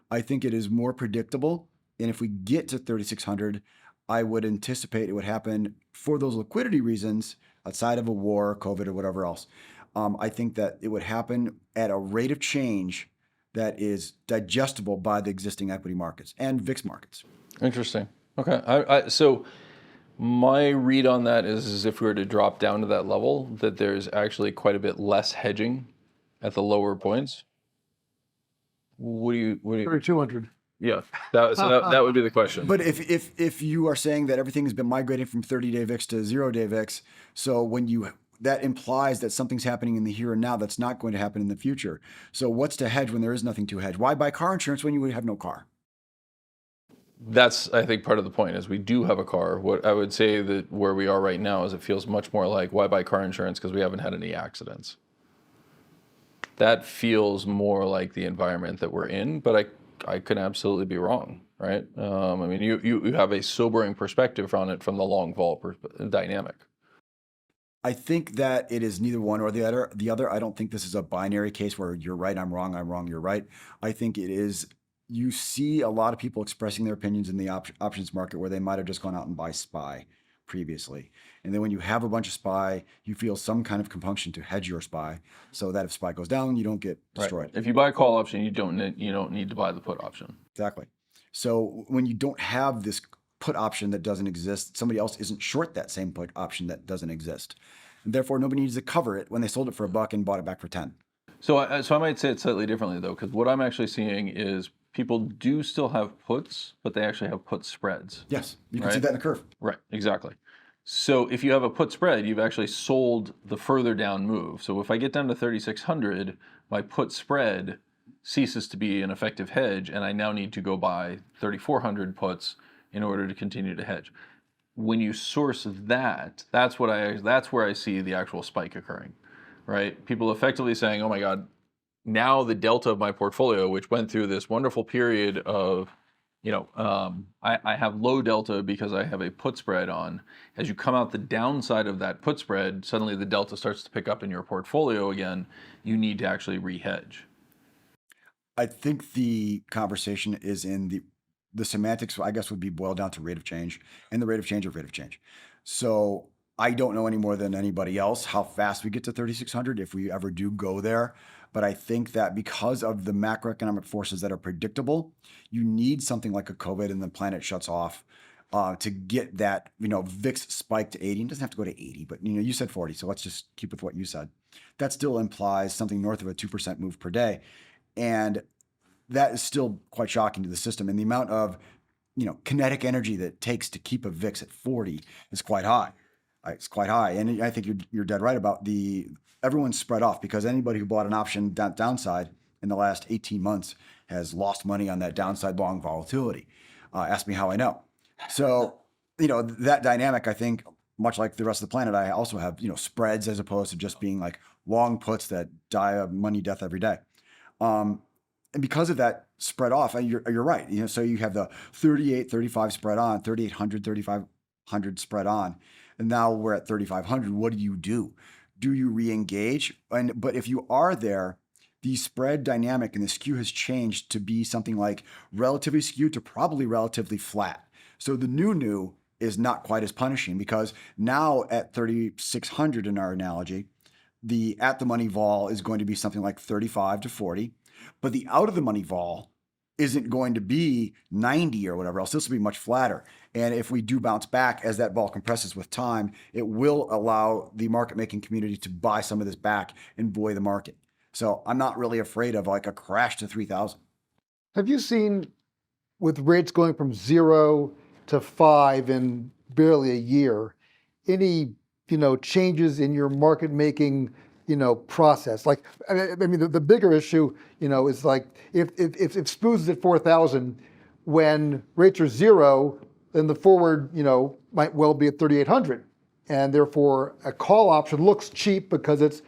I think it is more predictable. And if we get to 3,600, I would anticipate it would happen for those liquidity reasons outside of a war, COVID, or whatever else. I think that it would happen at a rate of change that is digestible by the existing equity markets and VIX markets. Interesting. Okay. So my read on that is if we were to drop down to that level, that there's actually quite a bit less hedging at the lower points. What do you 3,200. Yeah, that would be the question. But if you are saying that everything has been migrating from 30-day VIX to 0-day VIX, so when that implies that something's happening in the here and now that's not going to happen in the future. So what's to hedge when there is nothing to hedge? Why buy car insurance when you would have no car? That's, I think, part of the point is we do have a car. What I would say that where we are right now is it feels much more like why buy car insurance because we haven't had any accidents. That feels more like the environment that we're in, but I could absolutely be wrong, right? I mean, you have a sobering perspective on it from the long vol dynamic. I think that it is neither one or the other. I don't think this is a binary case where you're right, I'm wrong, you're right. I think it is, you see a lot of people expressing their opinions in the options market where they might have just gone out and buy SPY previously. And then when you have a bunch of SPY, you feel some kind of compunction to hedge your SPY so that if SPY goes down, you don't get destroyed. Right. If you buy a call option, you don't need to buy the put option. Exactly. So when you don't have this put option that doesn't exist, somebody else isn't short that same put option that doesn't exist. And therefore, nobody needs to cover it when they sold it for $1 and bought it back for 10. So I might say it slightly differently, though, because what I'm actually seeing is people do still have puts, but they actually have put spreads. Yes, you can see that in the curve. Right, exactly. So if you have a put spread, you've actually sold the further down move. So if I get down to 3,600, my put spread ceases to be an effective hedge, and I now need to go buy 3,400 puts in order to continue to hedge. When you source that, that's where I see the actual spike occurring, right? People effectively saying, "Oh my God, now the delta of my portfolio, which went through this wonderful period of, I have low delta because I have a put spread on. As you come out the downside of that put spread, suddenly the delta starts to pick up in your portfolio again. You need to actually re-hedge." I think the conversation is in the semantics, I guess, would be boiled down to rate of change and the rate of change of rate of change. So I don't know any more than anybody else how fast we get to 3,600 if we ever do go there. But I think that because of the macroeconomic forces that are predictable, you need something like a COVID and the planet shuts off to get that, VIX spike to 80. It doesn't have to go to 80, but you said 40. So let's just keep with what you said. That still implies something north of a 2% move per day. And that is still quite shocking to the system. And the amount of, kinetic energy that it takes to keep a VIX at 40 is quite high. It's quite high. And I think you're dead right about everyone's spread off because anybody who bought an option downside in the last 18 months has lost money on that downside long volatility. Ask me how I know. So, that dynamic, I think, much like the rest of the planet, I also have, spreads as opposed to just being like long puts that die of money death every day. And because of that spread off, you're right. So you have the 38, 35 spread on, 3,800, 3,500 spread on. And now we're at 3,500. What do you do? do you re-engage? But if you are there, the spread dynamic and the skew has changed to be something like relatively skewed to probably relatively flat. So the new is not quite as punishing, because now at 3,600 in our analogy, the at the money vol is going to be something like 35 to 40, but the out of the money vol isn't going to be 90 or whatever else. This will be much flatter. And if we do bounce back as that vol compresses with time, it will allow the market making community to buy some of this back and buoy the market. So I'm not really afraid of like a crash to 3,000. Have you seen, with rates going from 0 to 5 in barely a year, any changes in your market making process? Like, I mean, the bigger issue is like if Spooz is at 4,000, when rates are 0, then the forward might well be at 3,800, and therefore a call option looks cheap because it's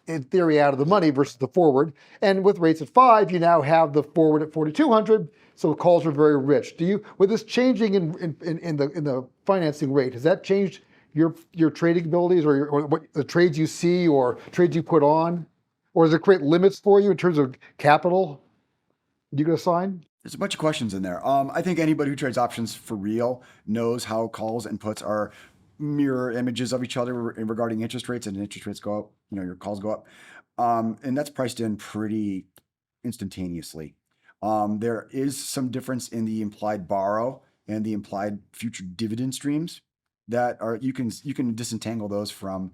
in theory out of the money versus the forward. And with rates at 5, you now have the forward at 4,200. So calls are very rich. With this changing in the financing rate, has that changed your trading abilities, or what the trades you see or trades you put on? Or does it create limits for you in terms of capital you can assign? There's a bunch of questions in there. I think anybody who trades options for real knows how calls and puts are mirror images of each other regarding interest rates, and interest rates go up, your calls go up. And that's priced in pretty instantaneously. There is some difference in the implied borrow and the implied future dividend streams that are, you can disentangle those from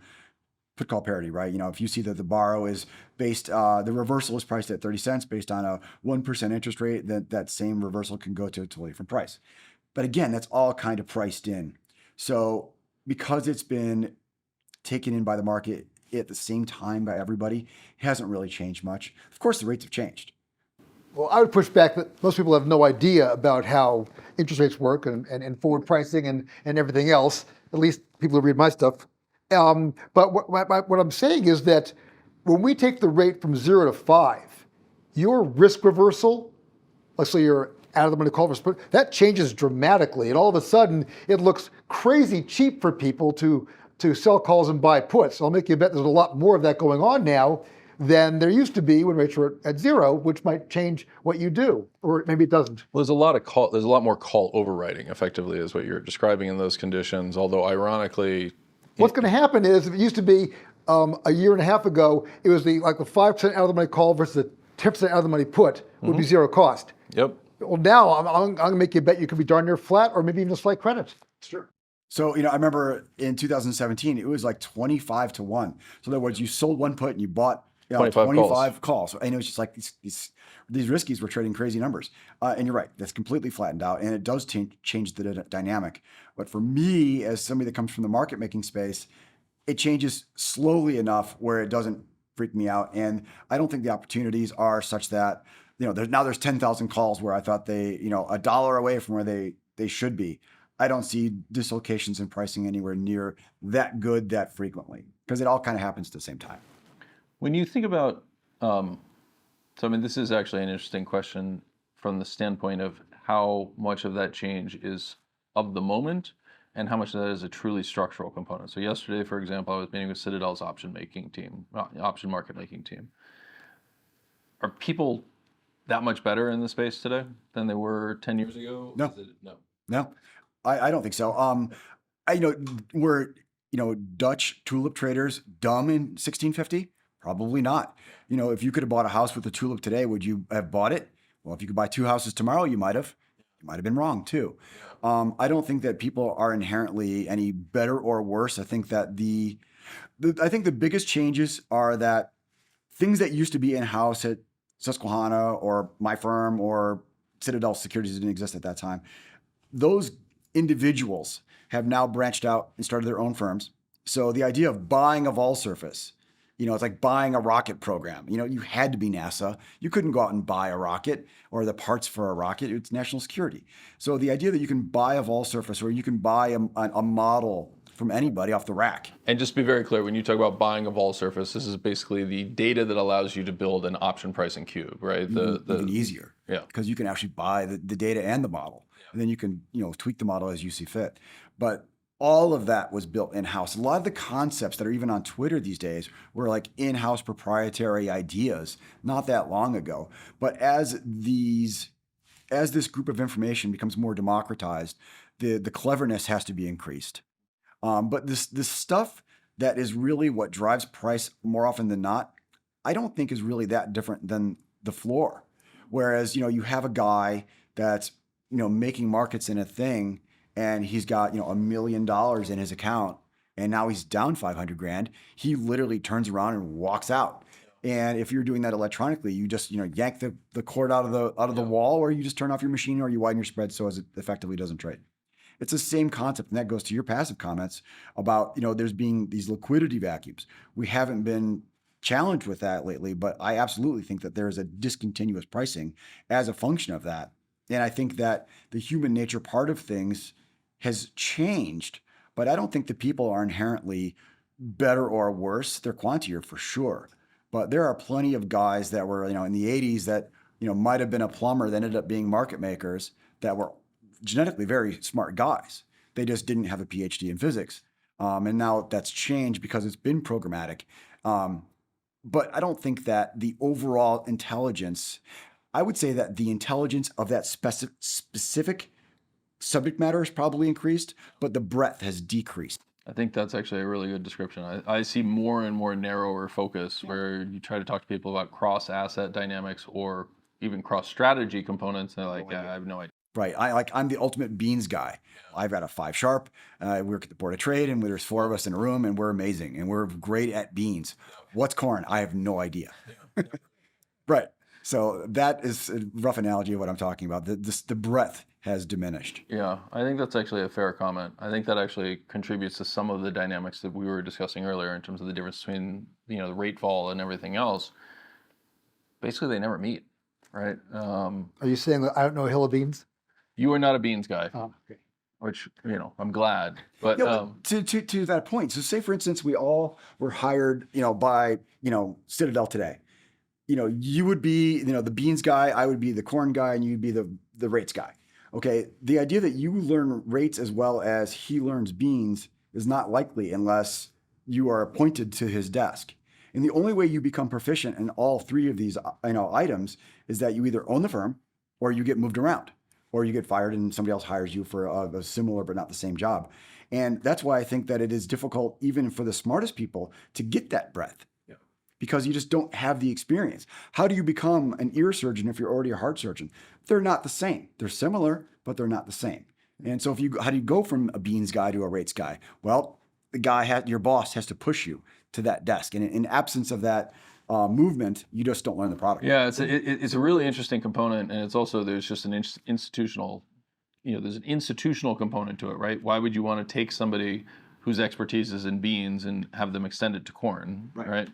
put call parity, right? If you see that the borrow is based, the reversal is priced at 30 cents based on a 1% interest rate, that same reversal can go to a totally different price. But again, that's all kind of priced in. So because it's been taken in by the market at the same time by everybody, it hasn't really changed much. Of course, the rates have changed. Well, I would push back that most people have no idea about how interest rates work and forward pricing and everything else, at least people who read my stuff. But what I'm saying is that when we take the rate from 0 to 5, your risk reversal, let's say you're out of the money call for, that changes dramatically. And all of a sudden, it looks crazy cheap for people to sell calls and buy puts. I'll make you a bet there's a lot more of that going on now than there used to be when rates were at 0, which might change what you do, or maybe it doesn't. Well, there's a lot more call overriding, effectively, is what you're describing in those conditions. Although ironically, what's going to happen is, if it used to be a year and a half ago, it was the 5% out of the money call versus the 10% out of the money put would be 0 cost. Yep. Well, now I'm going to make you a bet you could be darn near flat, or maybe even a slight credit. Sure. So, I remember in 2017, it was like 25 to 1. So in other words, you sold one put and you bought 25 calls. And it was just like these riskies were trading crazy numbers. And you're right, that's completely flattened out, and it does change the dynamic. But for me, as somebody that comes from the market making space, it changes slowly enough where it doesn't freak me out. And I don't think the opportunities are such that, there's 10,000 calls where I thought they, $1 away from where they should be. I don't see dislocations in pricing anywhere near that good that frequently, because it all kind of happens at the same time. When you think about, this is actually an interesting question from the standpoint of how much of that change is of the moment and how much of that is a truly structural component. So yesterday, for example, I was meeting with Citadel's option market making team. Are people that much better in the space today than they were 10 years ago? No, I don't think so. Were Dutch tulip traders dumb in 1650? Probably not. If you could have bought a house with a tulip today, would you have bought it? Well, if you could buy 2 houses tomorrow, you might have. You might have been wrong too. I don't think that people are inherently any better or worse. I think that the biggest changes are that things that used to be in-house at Susquehanna or my firm or Citadel Securities didn't exist at that time. Those individuals have now branched out and started their own firms. So the idea of buying a vol surface, it's like buying a rocket program. You had to be NASA. You couldn't go out and buy a rocket or the parts for a rocket. It's national security. So the idea that you can buy a vol surface or you can buy a model from anybody off the rack. And just to be very clear, when you talk about buying a vol surface, this is basically the data that allows you to build an option pricing cube, right? Even easier. Yeah. Because you can actually buy the data and the model. And then you can, tweak the model as you see fit. But All of that was built in-house. A lot of the concepts that are even on Twitter these days were like in-house proprietary ideas not that long ago. But as this group of information becomes more democratized, the cleverness has to be increased. But this stuff that is really what drives price more often than not, I don't think is really that different than the floor. Whereas, you have a guy that's, making markets in a thing, and he's got, $1 million in his account, and now he's down 500 grand. He literally turns around and walks out. And if you're doing that electronically, you just, yank the cord out of the wall, or you just turn off your machine, or you widen your spread so as it effectively doesn't trade. It's the same concept, and that goes to your passive comments about, there's being these liquidity vacuums. We haven't been challenged with that lately, but I absolutely think that there is a discontinuous pricing as a function of that. And I think that the human nature part of things has changed, but I don't think the people are inherently better or worse. They're quantier for sure. But there are plenty of guys that were, in the 80s that, might have been a plumber that ended up being market makers that were genetically very smart guys. They just didn't have a PhD in physics. And now that's changed because it's been programmatic. But I don't think that the overall intelligence, I would say that the intelligence of that specific subject matter has probably increased, but the breadth has decreased. I think that's actually a really good description. I see more and more narrower focus where you try to talk to people about cross asset dynamics or even cross strategy components. And they're like, I have no idea. Right. I'm the ultimate beans guy. I've got a 5 sharp. I work at the board of trade, and there's 4 of us in a room, and we're amazing, and we're great at beans. What's corn? I have no idea. Right. So that is a rough analogy of what I'm talking about. The breadth has diminished. Yeah, I think that's actually a fair comment. I think that actually contributes to some of the dynamics that we were discussing earlier in terms of the difference between, the rate fall and everything else. Basically, they never meet, right? Are you saying that I don't know a hill of beans? You are not a beans guy, Oh, okay. which, I'm glad. But Yeah, but to that point, so say for instance, we all were hired, by, Citadel today. You would be, the beans guy, I would be the corn guy, and you'd be the rates guy. Okay, the idea that you learn rates as well as he learns beans is not likely unless you are appointed to his desk. And the only way you become proficient in all 3 of these, items is that you either own the firm, or you get moved around, or you get fired and somebody else hires you for a similar but not the same job. And that's why I think that it is difficult even for the smartest people to get that breadth. Because you just don't have the experience. How do you become an ear surgeon if you're already a heart surgeon? They're not the same. They're similar, but they're not the same. And so how do you go from a beans guy to a rates guy? Well, your boss has to push you to that desk. And in absence of that movement, you just don't learn the product. yeah, it's a really interesting component, and it's also there's just an institutional, there's an institutional component to it, right? Why would you want to take somebody whose expertise is in beans and have them extend it to corn, right?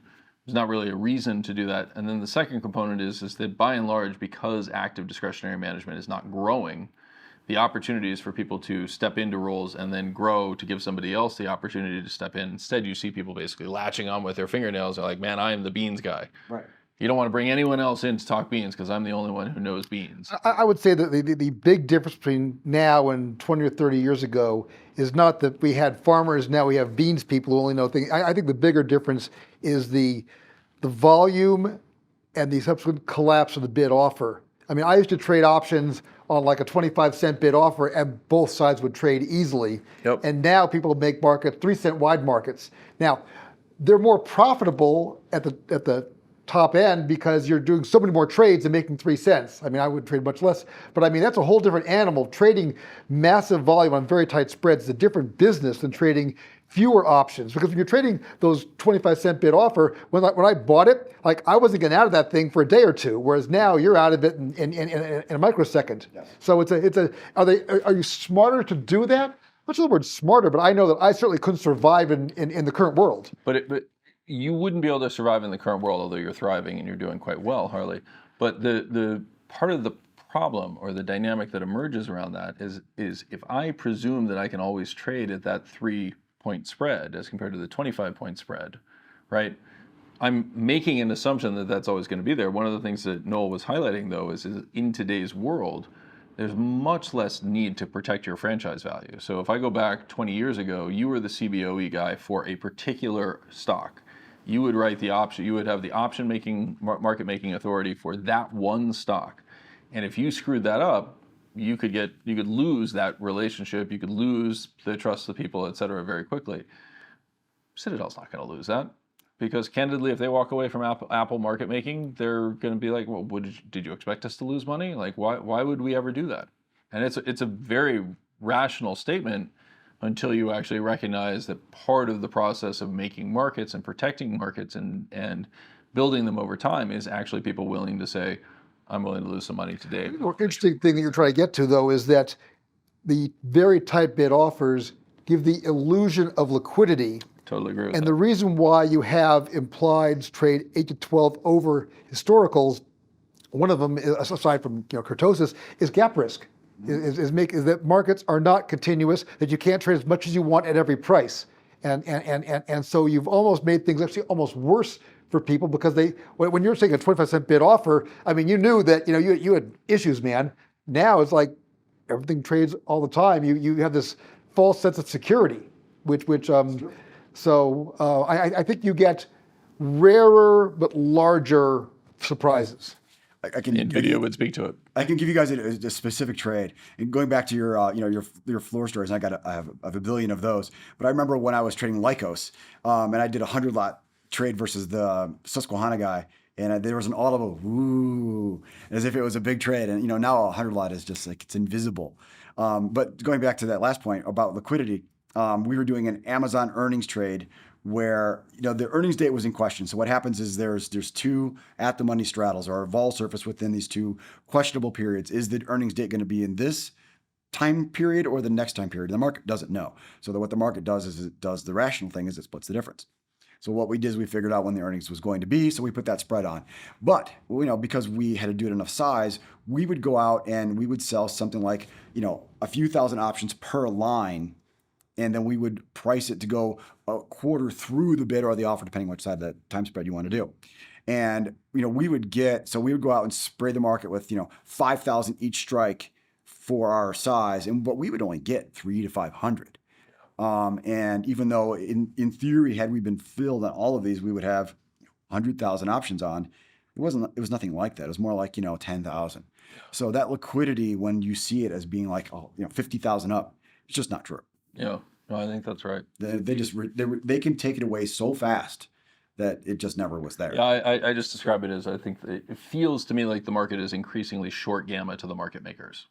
There's not really a reason to do that. And then the second component is that by and large, because active discretionary management is not growing, the opportunities for people to step into roles and then grow to give somebody else the opportunity to step in. Instead, you see people basically latching on with their fingernails. They're like, man, I am the beans guy. Right. You don't want to bring anyone else in to talk beans because I'm the only one who knows beans. I would say that the big difference between now and 20 or 30 years ago is not that we had farmers, now we have beans people who only know things. I think the bigger difference is the volume and the subsequent collapse of the bid offer. I mean, I used to trade options on like a 25-cent bid offer, and both sides would trade easily. Yep. And now people make markets 3-cent wide markets. Now, they're more profitable at the top end because you're doing so many more trades and making 3 cents. I mean, I would trade much less, but I mean, that's a whole different animal. Trading massive volume on very tight spreads is a different business than trading fewer options. Because when you're trading those 25-cent bid offer, when I bought it, like I wasn't getting out of that thing for a day or two, whereas now you're out of it in a microsecond. Yes. So are you smarter to do that? I'm not sure the word smarter, but I know that I certainly couldn't survive in the current world. But you wouldn't be able to survive in the current world, although you're thriving and you're doing quite well, Harley. But the part of the problem or the dynamic that emerges around that is if I presume that I can always trade at that 3-point spread as compared to the 25-point spread, right? I'm making an assumption that that's always going to be there. One of the things that Noel was highlighting, though, is in today's world, there's much less need to protect your franchise value. So if I go back 20 years ago, you were the CBOE guy for a particular stock. You would write the option, you would have the option making, market making authority for that one stock. And if you screwed that up, you could lose that relationship, you could lose the trust of the people, et cetera, very quickly. Citadel's not going to lose that. Because candidly, if they walk away from Apple market making, they're going to be like, well, did you expect us to lose money? Like, why would we ever do that? And it's a very rational statement until you actually recognize that part of the process of making markets and protecting markets and building them over time is actually people willing to say, I'm willing to lose some money today. The interesting thing that you're trying to get to, though, is that the very tight bid offers give the illusion of liquidity. Totally agree with And that. the reason why you have implieds trade 8 to 12 over historicals, one of them, aside from kurtosis, is gap risk. Is that markets are not continuous, that you can't trade as much as you want at every price. And so you've almost made things actually almost worse for people because when you're saying a 25-cent bid offer, I mean, you knew that you had issues, man. Now it's like everything trades all the time. You have this false sense of security, so I think you get rarer but larger surprises. NVIDIA would speak to it. I can give you guys a specific trade. And going back to your floor stories, and I have a billion of those. But I remember when I was trading Lycos, and I did a 100-lot trade versus the Susquehanna guy, and there was an audible woo, as if it was a big trade. And now a 100-lot is just like it's invisible. But going back to that last point about liquidity, we were doing an Amazon earnings trade where the earnings date was in question. So what happens is there's two at the money straddles or a vol surface within these two questionable periods. Is the earnings date going to be in this time period or the next time period? The market doesn't know. So what the market does is it does the rational thing is it splits the difference. So what we did is we figured out when the earnings was going to be, so we put that spread on. But because we had to do it enough size, we would go out and we would sell something like a few thousand options per line. And then we would price it to go a quarter through the bid or the offer, depending which side of the time spread you want to do. And we would go out and spray the market with 5,000 each strike for our size, but we would only get 300 to 500. And even though in theory, had we been filled on all of these, we would have 100,000 options on. It was nothing like that. It was more like 10,000. So that liquidity, when you see it as being like 50,000 up, it's just not true. Yeah, no, I think that's right. They can take it away so fast that it just never was there. Yeah, I just describe it as I think it feels to me like the market is increasingly short gamma to the market makers.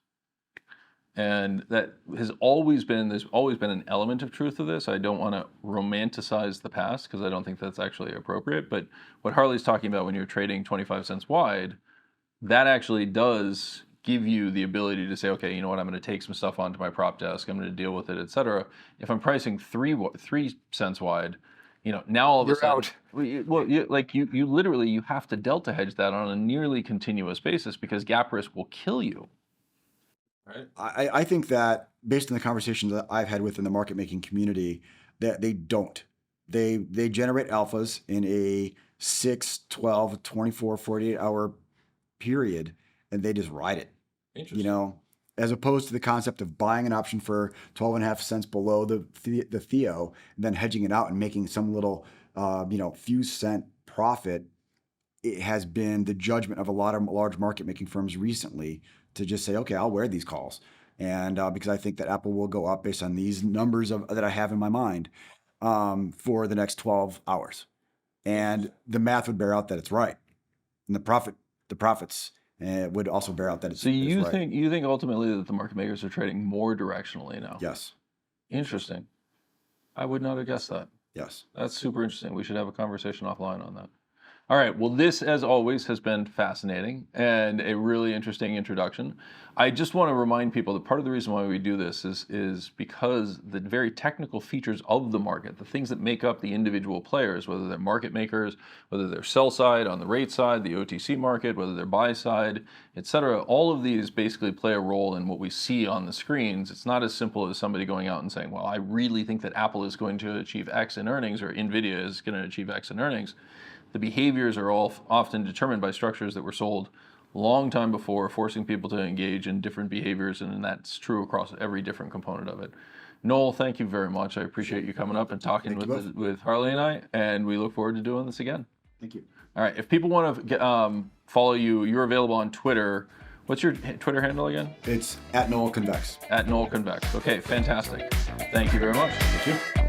And that has always been, there's always been an element of truth to this. I don't want to romanticize the past because I don't think that's actually appropriate. But what Harley's talking about when you're trading 25 cents wide, that actually does give you the ability to say, okay, you know what, I'm going to take some stuff onto my prop desk, I'm going to deal with it, et cetera. If I'm pricing 3 cents wide, now all of a sudden, you literally, you have to delta hedge that on a nearly continuous basis because gap risk will kill you. Right? I think that based on the conversations that I've had within the market making community, that they don't. They generate alphas in a 6, 12, 24, 48 hour period, and they just ride it. Interesting. As opposed to the concept of buying an option for 12.5 cents below the Theo, and then hedging it out and making some little, few cent profit. It has been the judgment of a lot of large market making firms recently to just say, okay, I'll wear these calls. And because I think that Apple will go up based on these numbers that I have in my mind for the next 12 hours. And the math would bear out that it's right. And the profits would also bear out that it's, so you right. think ultimately that the market makers are trading more directionally now? Yes. Interesting. I would not have guessed that. Yes. That's super interesting. We should have a conversation offline on that. All right. Well, this, as always, has been fascinating and a really interesting introduction. I just want to remind people that part of the reason why we do this is because the very technical features of the market, the things that make up the individual players, whether they're market makers, whether they're sell side on the rate side, the OTC market, whether they're buy side, et cetera, all of these basically play a role in what we see on the screens. It's not as simple as somebody going out and saying, well, I really think that Apple is going to achieve X in earnings or NVIDIA is going to achieve X in earnings. The behaviors are all often determined by structures that were sold long time before, forcing people to engage in different behaviors, and that's true across every different component of it. Noel, thank you very much. I appreciate you coming up and talking with Harley and I, and we look forward to doing this again. Thank you. All right, if people want to follow you, you're available on Twitter. What's your Twitter handle again? It's at Noel Convex. At Noel Convex. Okay, fantastic. Thank you very much. Thank you.